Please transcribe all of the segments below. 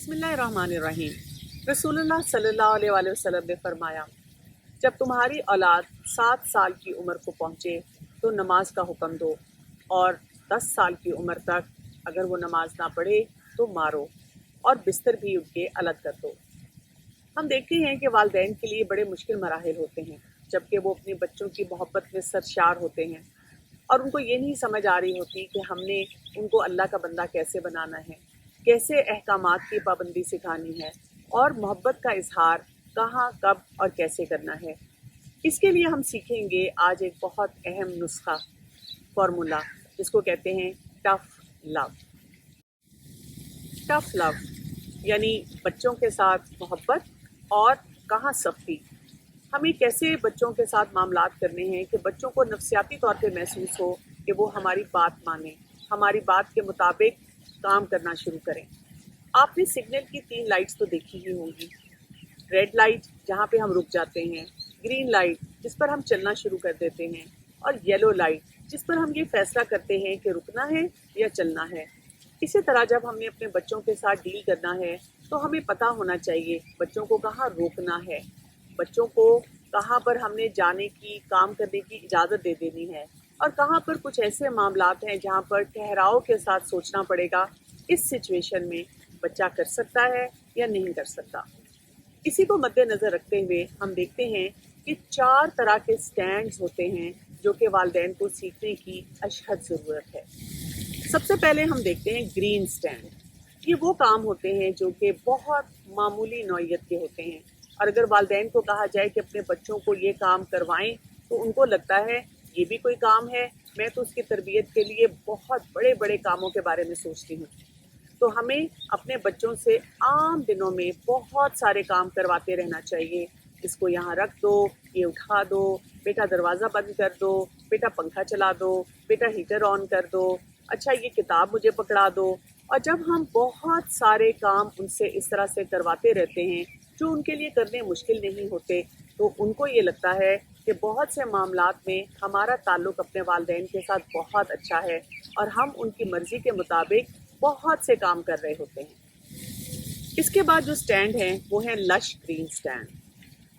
बिस्मिल्लाहिर्रहमानिर्रहीम। रसूलुल्लाह सल्लल्लाहु अलैहि वसल्लम ने फरमाया, जब तुम्हारी औलाद 7 साल की उम्र को पहुँचे तो नमाज का हुक्म दो, और 10 साल की उम्र तक अगर वो नमाज ना पढ़े तो मारो और बिस्तर भी उनके अलग कर दो। हम देखते हैं कि वालिदैन के लिए बड़े मुश्किल मराहिल होते हैं, जबकि वो अपने बच्चों की मोहब्बत में सरशार होते हैं और उनको ये नहीं समझ आ रही होती कि हमने उनको अल्लाह का बंदा कैसे बनाना है, कैसे अहकामात की पाबंदी सिखानी है और मोहब्बत का इजहार कहाँ, कब और कैसे करना है। इसके लिए हम सीखेंगे आज एक बहुत अहम नुस्खा, फार्मूला, जिसको कहते हैं टफ लव। टफ लव यानी बच्चों के साथ मोहब्बत और कहाँ सख्ती। हमें कैसे बच्चों के साथ मामलात करने हैं कि बच्चों को नफसियाती तौर पे महसूस हो कि वो हमारी बात माने, हमारी बात के मुताबिक काम करना शुरू करें। आपने सिग्नल की 3 लाइट्स तो देखी ही होंगी। रेड लाइट जहाँ पे हम रुक जाते हैं, ग्रीन लाइट जिस पर हम चलना शुरू कर देते हैं, और येलो लाइट जिस पर हम ये फैसला करते हैं कि रुकना है या चलना है। इसी तरह जब हमने अपने बच्चों के साथ डील करना है तो हमें पता होना चाहिए बच्चों को कहाँ रोकना है, बच्चों को कहाँ पर हमने जाने की, काम करने की इजाज़त दे देनी है, और कहाँ पर कुछ ऐसे मामलात हैं जहाँ पर ठहराव के साथ सोचना पड़ेगा इस सिचुएशन में बच्चा कर सकता है या नहीं कर सकता। इसी को मद्देनज़र रखते हुए हम देखते हैं कि 4 तरह के स्टैंड्स होते हैं जो कि वालिदैन को सीखने की अशहद ज़रूरत है। सबसे पहले हम देखते हैं ग्रीन स्टैंड। ये वो काम होते हैं जो कि बहुत मामूली नौइयत के होते हैं, और अगर वालिदैन को कहा जाए कि अपने बच्चों को ये काम करवाएं तो उनको लगता है ये भी कोई काम है, मैं तो उसकी तरबियत के लिए बहुत बड़े बड़े कामों के बारे में सोचती हूँ। तो हमें अपने बच्चों से आम दिनों में बहुत सारे काम करवाते रहना चाहिए। इसको यहाँ रख दो, ये उठा दो, बेटा दरवाज़ा बंद कर दो, बेटा पंखा चला दो, बेटा हीटर ऑन कर दो, अच्छा ये किताब मुझे पकड़ा दो। और जब हम बहुत सारे काम उनसे इस तरह से करवाते रहते हैं जो उनके लिए करने मुश्किल नहीं होते, तो उनको ये लगता है कि बहुत से मामलात में हमारा ताल्लुक़ अपने वालिदैन के साथ बहुत अच्छा है और हम उनकी मर्ज़ी के मुताबिक बहुत से काम कर रहे होते हैं। इसके बाद जो स्टैंड हैं वो हैं लश ग्रीन स्टैंड।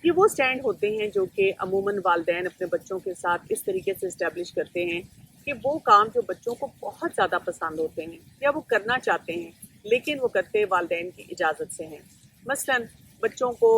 ये वो स्टैंड होते हैं जो कि अमूमन वालिदैन अपने बच्चों के साथ इस तरीके से इस्टेब्लिश करते हैं कि वो काम जो बच्चों को बहुत ज़्यादा पसंद होते हैं या वो करना चाहते हैं लेकिन वो करते वालिदैन की इजाज़त से हैं। मसलन बच्चों को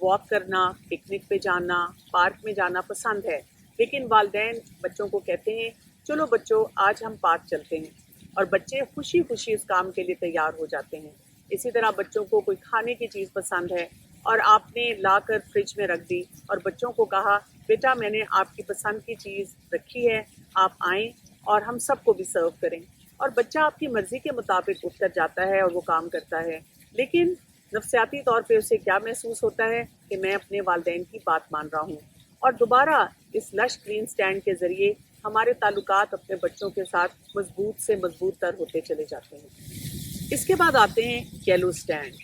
वॉक करना, पिकनिक पे जाना, पार्क में जाना पसंद है, लेकिन वालिदैन बच्चों को कहते हैं चलो बच्चों आज हम पार्क चलते हैं, और बच्चे खुशी खुशी इस काम के लिए तैयार हो जाते हैं। इसी तरह बच्चों को कोई खाने की चीज़ पसंद है और आपने लाकर फ्रिज में रख दी और बच्चों को कहा बेटा मैंने आपकी पसंद की चीज़ रखी है, आप आएँ और हम सबको भी सर्व करें, और बच्चा आपकी मर्ज़ी के मुताबिक उठकर जाता है और वो काम करता है। लेकिन नफसियाती तौर पे उसे क्या महसूस होता है कि मैं अपने वालिदैन की बात मान रहा हूँ, और दोबारा इस लश ग्रीन स्टैंड के ज़रिए हमारे ताल्लुकात अपने बच्चों के साथ मजबूत से मजबूत तर होते चले जाते हैं। इसके बाद आते हैं येलो स्टैंड,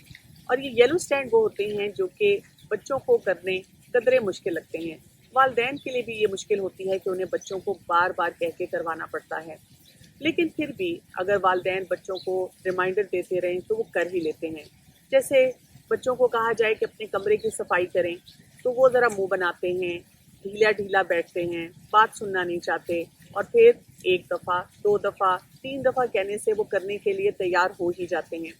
और ये येलो स्टैंड वो होते हैं जो कि बच्चों को करने कदरे मुश्किल लगते हैं। वालिदैन के लिए भी ये मुश्किल होती है कि उन्हें बच्चों को बार बार कह के करवाना पड़ता है, लेकिन फिर भी अगर वालिदैन बच्चों को रिमाइंडर देते रहें तो वो कर ही लेते हैं। जैसे बच्चों को कहा जाए कि अपने कमरे की सफाई करें तो वो ज़रा मुँह बनाते हैं, ढीला ढीला बैठते हैं, बात सुनना नहीं चाहते, और फिर 1 दफ़ा, 2 दफ़ा, 3 दफ़ा कहने से वो करने के लिए तैयार हो ही जाते हैं।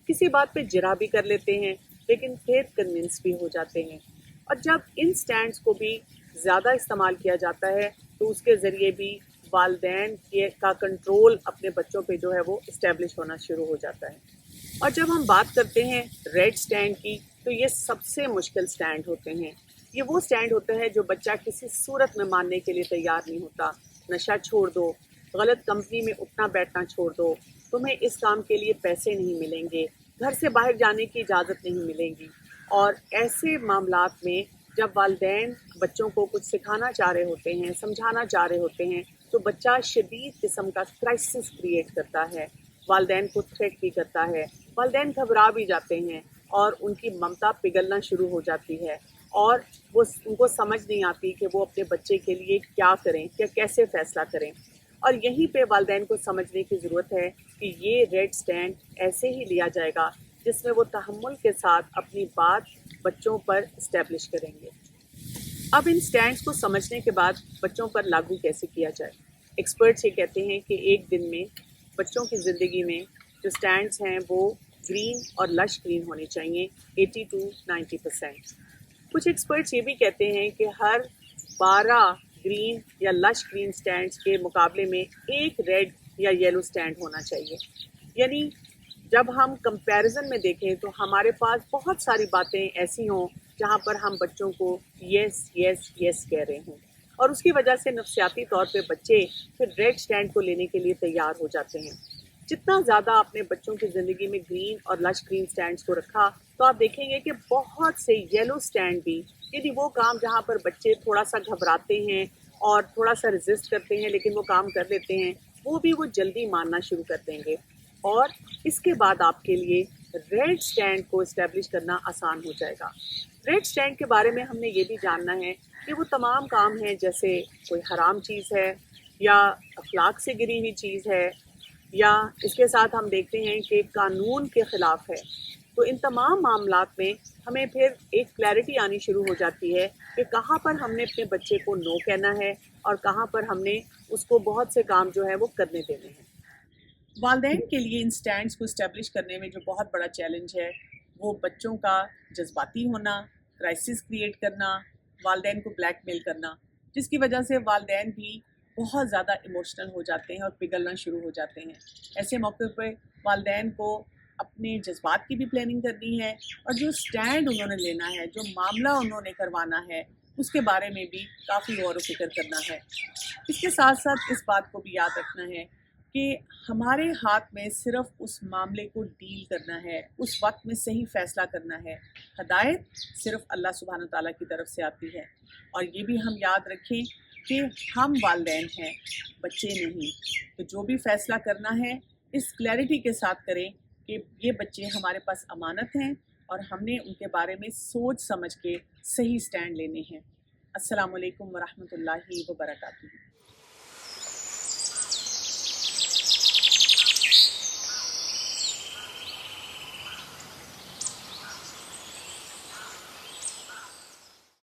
किसी बात पे जिरा भी कर लेते हैं, लेकिन फिर कन्विंस भी हो जाते हैं। और जब इन स्टैंड्स को भी ज़्यादा इस्तेमाल किया जाता है तो उसके ज़रिए भी वालिदैन के का कंट्रोल अपने बच्चों पे जो है वो इस्टेब्लिश होना शुरू हो जाता है। और जब हम बात करते हैं रेड स्टैंड की, तो ये सबसे मुश्किल स्टैंड होते हैं। ये वो स्टैंड होता है जो बच्चा किसी सूरत में मानने के लिए तैयार नहीं होता। नशा छोड़ दो, गलत कंपनी में उठना बैठना छोड़ दो, तुम्हें इस काम के लिए पैसे नहीं मिलेंगे, घर से बाहर जाने की इजाज़त नहीं मिलेगी। और ऐसे मामलात में जब वालिदैन बच्चों को कुछ सिखाना चाह रहे होते हैं, समझाना चाह रहे होते हैं, तो बच्चा शदीद किस्म का क्राइसिस क्रिएट करता है, वालिदैन को थ्रेट भी करता है, वालिदैन घबरा भी जाते हैं और उनकी ममता पिघलना शुरू हो जाती है, और वो उनको समझ नहीं आती कि वो अपने बच्चे के लिए क्या करें या कैसे फ़ैसला करें। और यहीं पे वालिदैन को समझने की ज़रूरत है कि ये रेड स्टैंड ऐसे ही लिया जाएगा جس میں وہ تحمل کے ساتھ اپنی بات بچوں پر اسٹیبلش کریں گے۔ اب ان سٹینڈز کو سمجھنے کے بعد بچوں پر لاگو کیسے کیا جائے؟ ایکسپرٹس یہ کہتے ہیں کہ ایک دن میں بچوں کی زندگی میں جو سٹینڈز ہیں وہ گرین اور لش گرین ہونے چاہیے 80 to 90%۔ کچھ ایکسپرٹس یہ بھی کہتے ہیں کہ ہر 12 گرین یا لش گرین سٹینڈز کے مقابلے میں ایک ریڈ یا یلو سٹینڈ ہونا چاہیے۔ یعنی جب ہم کمپیریزن میں دیکھیں تو ہمارے پاس بہت ساری باتیں ایسی ہوں جہاں پر ہم بچوں کو یس یس یس کہہ رہے ہوں، اور اس کی وجہ سے نفسیاتی طور پہ بچے پھر ریڈ سٹینڈ کو لینے کے لیے تیار ہو جاتے ہیں۔ جتنا زیادہ آپ نے بچوں کی زندگی میں گرین اور لش گرین سٹینڈز کو رکھا تو آپ دیکھیں گے کہ بہت سے یلو سٹینڈ بھی، یعنی وہ کام جہاں پر بچے تھوڑا سا گھبراتے ہیں اور تھوڑا سا ریزسٹ کرتے ہیں لیکن وہ کام کر لیتے ہیں، وہ بھی وہ جلدی ماننا شروع کر دیں گے، اور اس کے بعد آپ کے لیے ریڈ سٹینڈ کو اسٹیبلش کرنا آسان ہو جائے گا۔ ریڈ سٹینڈ کے بارے میں ہم نے یہ بھی جاننا ہے کہ وہ تمام کام ہیں جیسے کوئی حرام چیز ہے یا اخلاق سے گری ہوئی چیز ہے یا اس کے ساتھ ہم دیکھتے ہیں کہ قانون کے خلاف ہے۔ تو ان تمام معاملات میں ہمیں پھر ایک کلیئرٹی آنی شروع ہو جاتی ہے کہ کہاں پر ہم نے اپنے بچے کو نو کہنا ہے اور کہاں پر ہم نے اس کو بہت سے کام جو ہے وہ کرنے دینے ہیں۔ والدین کے لیے ان سٹینڈز کو اسٹیبلش کرنے میں جو بہت بڑا چیلنج ہے وہ بچوں کا جذباتی ہونا، کرائسس کریٹ کرنا، والدین کو بلیک میل کرنا، جس کی وجہ سے والدین بھی بہت زیادہ ایموشنل ہو جاتے ہیں اور پگھلنا شروع ہو جاتے ہیں۔ ایسے موقع پہ والدین کو اپنے جذبات کی بھی پلاننگ کرنی ہے اور جو سٹینڈ انہوں نے لینا ہے، جو معاملہ انہوں نے کروانا ہے، اس کے بارے میں بھی کافی غور و فکر کرنا ہے۔ اس کے ساتھ ساتھ اس بات کو بھی یاد رکھنا ہے کہ ہمارے ہاتھ میں صرف اس معاملے کو ڈیل کرنا ہے، اس وقت میں صحیح فیصلہ کرنا ہے۔ ہدایت صرف اللہ سبحانہ تعالیٰ کی طرف سے آتی ہے، اور یہ بھی ہم یاد رکھیں کہ ہم والدین ہیں، بچے نہیں۔ تو جو بھی فیصلہ کرنا ہے اس کلیئرٹی کے ساتھ کریں کہ یہ بچے ہمارے پاس امانت ہیں اور ہم نے ان کے بارے میں سوچ سمجھ کے صحیح سٹینڈ لینے ہیں۔ السلام علیکم ورحمۃ اللہ وبرکاتہ۔